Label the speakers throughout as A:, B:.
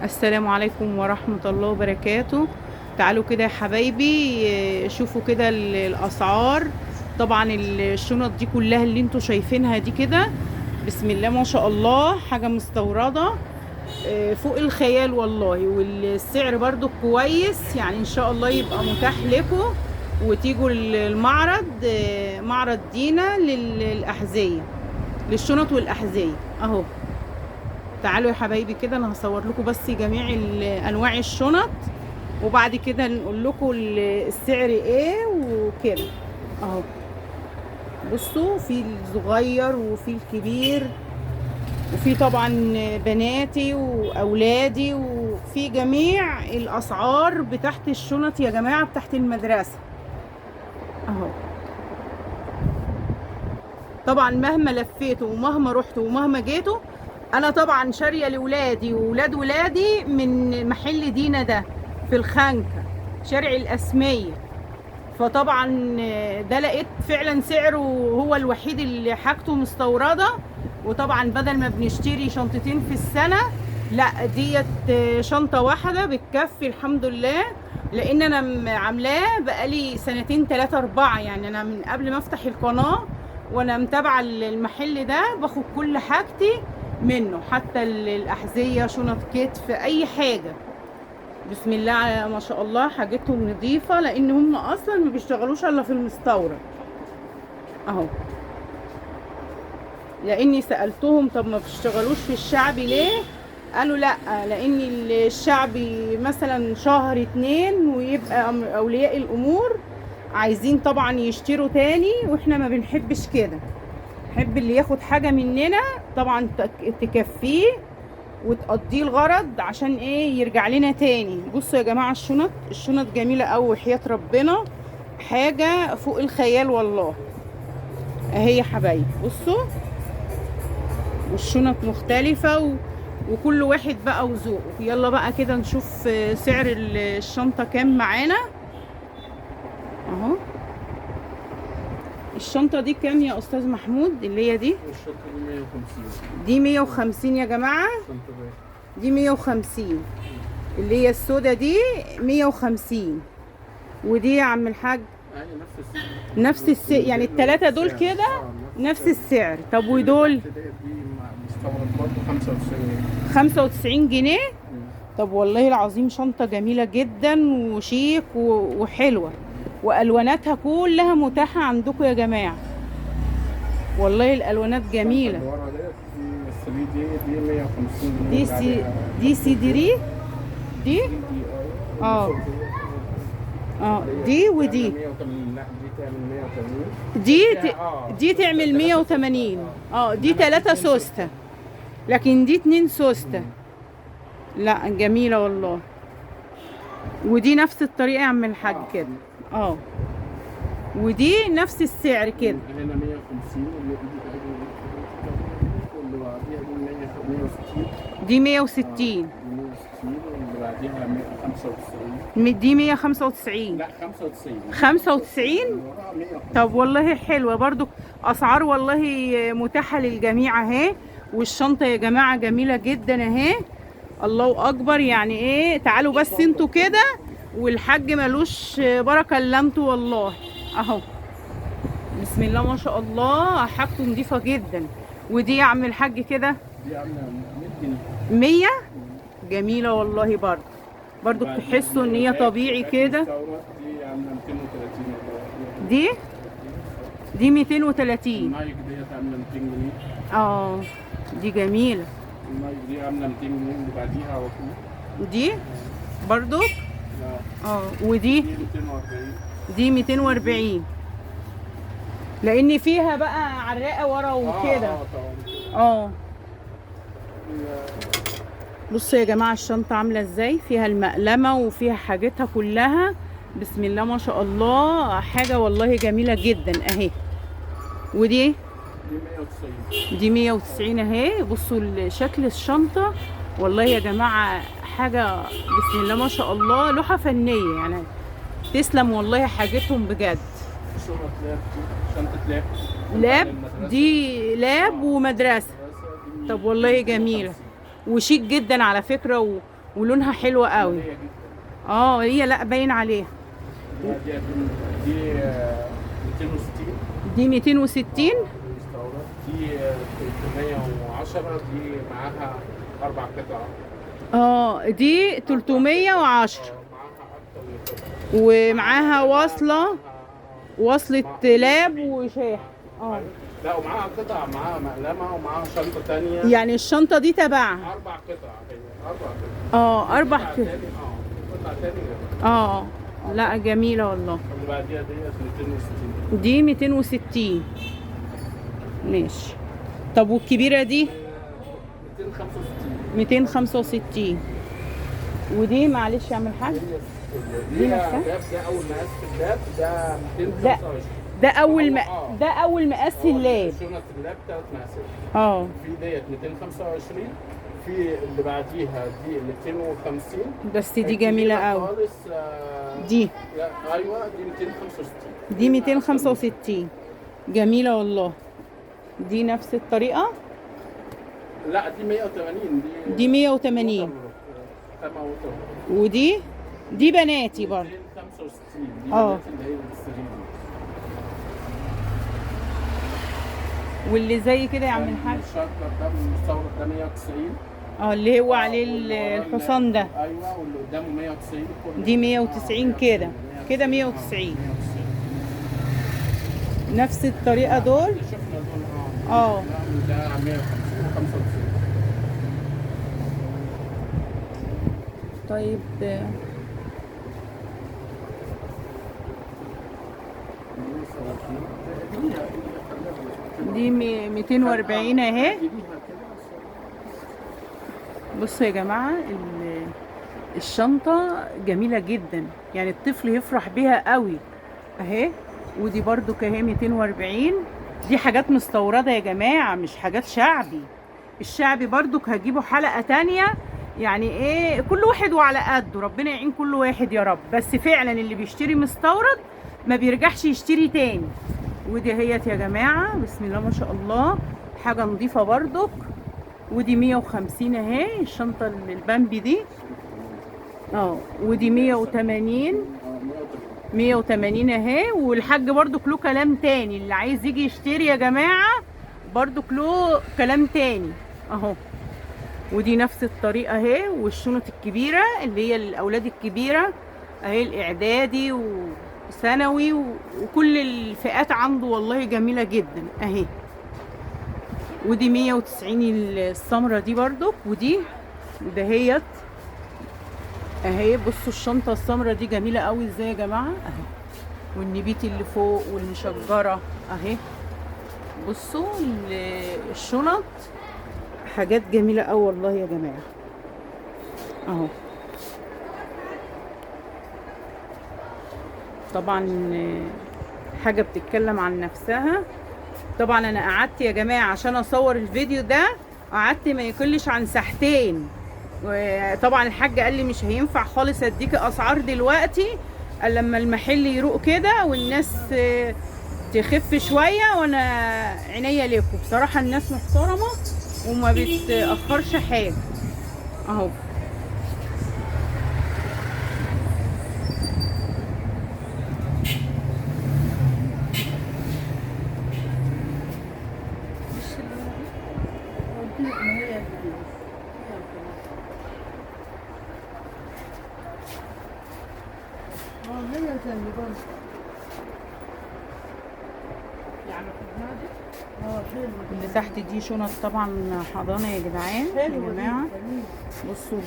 A: السلام عليكم ورحمة الله وبركاته. تعالوا كده يا حبايبي، شوفوا كده الأسعار. طبعا الشنط دي كلها اللي انتوا شايفينها دي كده، بسم الله ما شاء الله، حاجة مستوردة فوق الخيال والله. والسعر برضو كويس، يعني ان شاء الله يبقى متاح لكم وتيجوا المعرض، معرض دينا للأحذية، للشنط والأحذية اهو. تعالوا يا حبايبي كده، انا هصور لكم بس جميع انواع الشنط، وبعد كده نقول لكم السعر ايه وكده اهو. بصوا، في الصغير وفي الكبير، وفي طبعا بناتي واولادي، وفي جميع الاسعار بتاعت الشنط يا جماعه بتاعت المدرسه اهو. طبعا مهما لفيتوا ومهما رحتوا ومهما جيتوا، انا طبعا شاريه لاولادي وولاد ولادي من محل دينا ده في الخنكه، شارع الاسميه. فطبعا ده لقيت فعلا سعره هو الوحيد اللي حاجته مستورده. وطبعا بدل ما بنشتري شنطتين في السنه، لا ديت شنطه واحده بتكفي الحمد لله. لان انا عاملاه بقالي سنتين 3 4، يعني انا من قبل ما افتح القناه وانا متابعه المحل ده، باخد كل حاجتي منه، حتى الاحذيه، شنط كتف، اي حاجه. بسم الله ما شاء الله، حاجتهم نظيفه، لان هم اصلا ما بيشتغلوش الا في المستورد اهو. لاني سالتهم طب ما بتشتغلوش في الشعبي ليه، قالوا لا، لان الشعبي مثلا شهر 2 ويبقى اولياء الامور عايزين طبعا يشتروا تاني، واحنا ما بنحبش كده. نحب اللي ياخد حاجه مننا طبعا تكفيه وتقضيه الغرض، عشان ايه؟ يرجع لنا تاني. بصوا يا جماعه، الشنط جميله قوي وحياه ربنا، حاجه فوق الخيال والله. اهي يا حبايبي بصوا، والشنط مختلفه وكل واحد بقى وذوقه. يلا بقى كده نشوف سعر الشنطه كام معانا اهو. الشنطه دي كام يا استاذ محمود؟ اللي هي دي،
B: الشنطة دي 150.
A: دي 150 يا جماعه، دي 150. اللي هي السودا دي 150. ودي يا عم الحاج نفس السعر، يعني الثلاثه دول كده نفس السعر. طب ودول؟
B: دي مستورد برضه 95 جنيه.
A: 95 جنيه. طب والله العظيم شنطه جميله جدا وشيك وحلوه، والواناتها كلها متاحه عندكم يا جماعه، والله الالوانات جميله.
B: اللي ورا دي 150
A: دي
B: جنيه.
A: دي سيدري دي اه دي ودي،
B: لا دي تعمل 180.
A: دي تعمل 180. دي 3 سوسته، لكن دي 2 سوسته. لا جميله والله. ودي نفس الطريقه يا عم الحاج كده ودي نفس السعر كده.
B: هنا 150 واللي بعديها دي 160.
A: دي 160.
B: 160 واللي بعديها 195.
A: دي 195.
B: لا 95.
A: 95. طب والله حلوه برضو، اسعار والله متاحه للجميع اهي. والشنطه يا جماعه جميله جدا اهي، الله اكبر. يعني ايه، تعالوا بس انتوا كده، والحاج ملوش بركه الا انتوا والله اهو. بسم الله ما شاء الله، حاجته نضيفه جدا. ودي يا عم الحاج كده
B: دي عامله 100 جنيه.
A: 100. جميله والله برضو بتحسوا ان هي طبيعي كده.
B: دي عامله 230.
A: دي 230.
B: النايك ديت عامله 200 جنيه.
A: دي جميله.
B: النايك دي عامله 200 جنيه اللي بعديها على طول.
A: دي برضو ودي
B: 240.
A: دي 240، لان فيها بقى عراقه ورا وكده. بصوا يا جماعه الشنطه عامله ازاي، فيها المقلمه وفيها حاجتها كلها، بسم الله ما شاء الله، حاجه والله جميله جدا اهي. ودي
B: 190.
A: دي 190 اهي. بصوا شكل الشنطه والله يا جماعه، حاجه بسم الله ما شاء الله، لوحه فنيه يعني، تسلم والله حاجتهم بجد.
B: شنطه
A: لاب، دي لاب ومدرسه. طب والله جميله وشيك جدا على فكره، ولونها حلو قوي.
B: عملية جدا.
A: اه هي لا باين عليها.
B: دي 260.
A: دي 260.
B: مستورد. دي 310. دي معاها 4 قطع.
A: اه دي 310
B: معاها اكتر من قطعة.
A: ومعاها وصلة لاب وشاحن. اه
B: لا، ومعاها قطع، معاها مقلمة ومعاها شنطة تانية.
A: يعني الشنطة دي تبعها.
B: 4 قطع هي 4 قطع.
A: 4
B: قطع
A: كده.
B: تاني قطع تاني غير.
A: اه لا جميلة والله.
B: اللي بعديها ديت 260.
A: دي 260 ماشي. طب والكبيرة دي
B: 265.
A: 265. ودي معلش يا عم الحاج
B: دي
A: نفسها؟
B: ده اول مقاس في اللاب. ده 225.
A: ده اول
B: آه.
A: ده اول مقاس في اللاب.
B: شنط اللاب 3 مقاسات.
A: اه
B: في ديت 225. في اللي بعديها دي 250.
A: بس دي جميلة قوي.
B: خالص
A: دي
B: لا ايوه دي 265.
A: دي 265 جميلة والله. دي نفس الطريقة.
B: لا دي 180.
A: دي 180. ودي بناتي برضه.
B: 265. دي
A: اه.
B: بناتي اللي هي السرير.
A: واللي زي كده يا عم الحاج
B: الشرطة ده المستورد ده 190.
A: اه اللي هو عليه الحصان ده.
B: ايوه واللي قدامه 190.
A: دي 190 كده. كده 190 نفس الطريقة دول.
B: شفنا دول.
A: اه
B: ده 150 و95.
A: طيب دي 240 اهي. بصوا يا جماعة الشنطة جميلة جدا، يعني الطفل يفرح بيها قوي اهي. ودي برضو كهي 240. دي حاجات مستوردة يا جماعة مش حاجات شعبي. الشعبي برضو هجيبه حلقة تانية، يعني ايه كل واحد وعلى قده، ربنا يعين كل واحد يا رب. بس فعلا اللي بيشتري مستورد ما بيرجعش يشتري تاني. ودي هيت يا جماعة بسم الله ما شاء الله حاجة نظيفة برضك. ودي 150 اهي الشنطة البامبي دي. ودي 180. 180 اهي. والحاج برضك له كلام تاني، اللي عايز يجي يشتري يا جماعة برضك له كلام تاني اهو. ودي نفس الطريقة اهي. والشنط الكبيرة اللي هي الاولاد الكبيرة اهي، الاعدادي وثانوي وكل الفئات عنده والله جميلة جدا اهي. ودي 190 السمرة دي برضك. ودي دهيت اهي. بصوا الشنطة السمرة دي جميلة قوي ازاي يا جماعة اهي. والنبيتي اللي فوق والمشجرة اهي. بصوا الشنط حاجات جميلة قوي والله يا جماعة اهو. طبعا حاجة بتتكلم عن نفسها. طبعا انا قعدت يا جماعة عشان اصور الفيديو ده، قعدت ما يقلش عن ساعتين. وطبعا الحاج قال لي مش هينفع خالص اديك اسعار دلوقتي الا لما المحل يروق كده والناس تخف شويه، وانا عينيا ليكم بصراحه الناس محترمه وما بتاخرش حاجه اهو. اللي تحت دي شنط طبعا حضانه يا جدعان يا جماعه. بصوا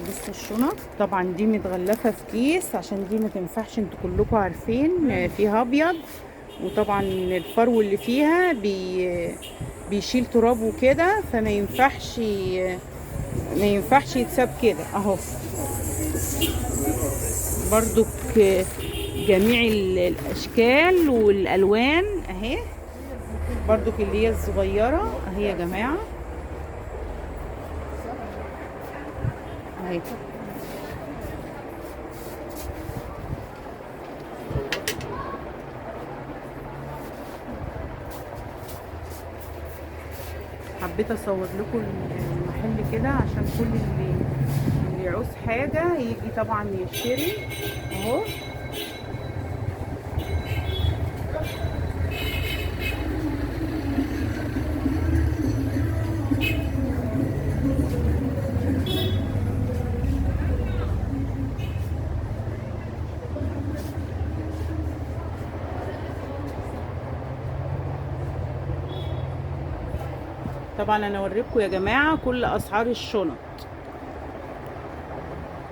A: بصوا الشنط طبعا دي متغلفه في كيس عشان دي ما تنفعش، انتوا كلكم عارفين فيها ابيض. وطبعا الفرو اللي فيها بيشيل تراب وكده، فما ينفعش يتساب كده اهو. برضو جميع الاشكال والالوان اهي. برضو اللي هي الصغيره اهي يا جماعه اهي. حبيت اصور لكم المحل كده عشان كل اللي يعوز حاجة يجي طبعا يشتري اهو. طبعا انا اوريكم يا جماعه كل اسعار الشنط،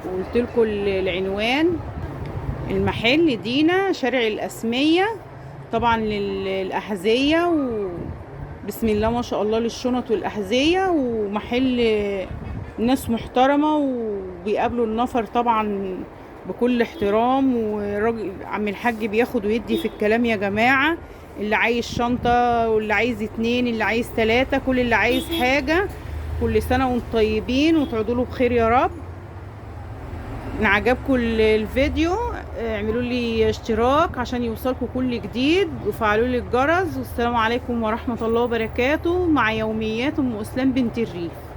A: وقلت لكم العنوان. المحل دينا شارع الاسميه طبعا للاحذيه، وبسم الله ما شاء الله للشنط والاحذيه، ومحل ناس محترمه وبيقابلوا النفر طبعا بكل احترام، وراجل عم الحاج بياخد ويدي في الكلام يا جماعه. اللي عايز شنطة، واللي عايز 2، اللي عايز 3، كل اللي عايز حاجة. كل سنة وانتم طيبين وتعودوا له بخير يا رب. ان عجبكم الفيديو اعملوا لي اشتراك عشان يوصلكم كل جديد، وفعلوا لي الجرس. والسلام عليكم ورحمة الله وبركاته، مع يوميات ام اسلام بنت الريف.